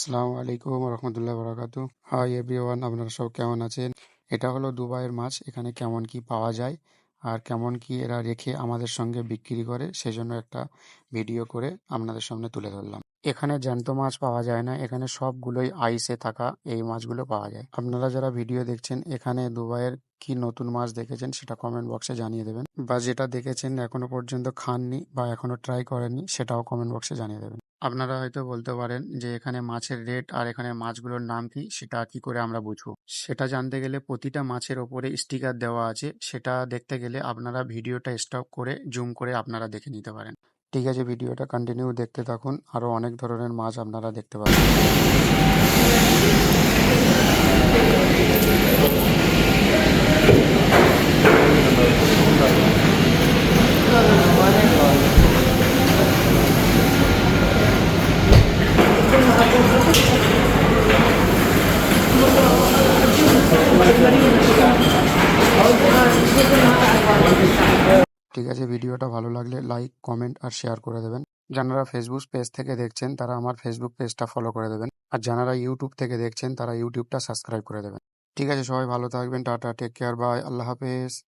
আসসালামু আলাইকুম রহমতুল্লাহ বরাকাতু। Hi everyone, আপনারা সব কেমন আছেন? এটা হলো দুবাইয়ের মাছ। এখানে কেমন কি পাওয়া যায় আর কেমন কি এরা রেখে আমাদের সঙ্গে বিক্রি করে, সেজন্য একটা ভিডিও করে আপনাদের সামনে তুলে ধরলাম। এখানে জ্যান্ত মাছ পাওয়া যায় না, এখানে সবগুলোই আইসে থাকা এই মাছগুলো পাওয়া যায়। আপনারা যারা ভিডিও দেখছেন, এখানে দুবাইয়ের কি নতুন মাছ দেখেছেন সেটা কমেন্ট বক্সে জানিয়ে দেবেন, বা যেটা দেখেছেন এখনো পর্যন্ত খাননি বা এখনো ট্রাই করেননি সেটাও কমেন্ট বক্সে জানিয়ে দেবেন। আপনারা হয়তো বলতে পারেন যে এখানে মাছের রেট আর এখানে মাছগুলোর নাম কি, সেটা কি করে আমরা বুঝবো? সেটা জানতে গেলে প্রতিটা মাছের ওপরে স্টিকার দেওয়া আছে, সেটা দেখতে গেলে আপনারা ভিডিওটা স্টপ করে জুম করে আপনারা দেখে নিতে পারেন। ঠিক আছে, ভিডিওটা কন্টিনিউ দেখতে থাকুন, আরো অনেক ধরনের মাছ আপনারা দেখতে পাবেন। ঠিক আছে, ভিডিওটা ভালো লাগলে লাইক, কমেন্ট আর শেয়ার করে দেবেন। যারা ফেসবুক পেজ থেকে দেখছেন তারা আমার ফেসবুক পেজটা ফলো করে দেবেন, আর যারা ইউটিউব থেকে দেখছেন তারা ইউটিউবটা সাবস্ক্রাইব করে দেবেন। ঠিক আছে, সবাই ভালো থাকবেন। টাটা, টেক কেয়ার, বাই, আল্লাহ হাফেজ।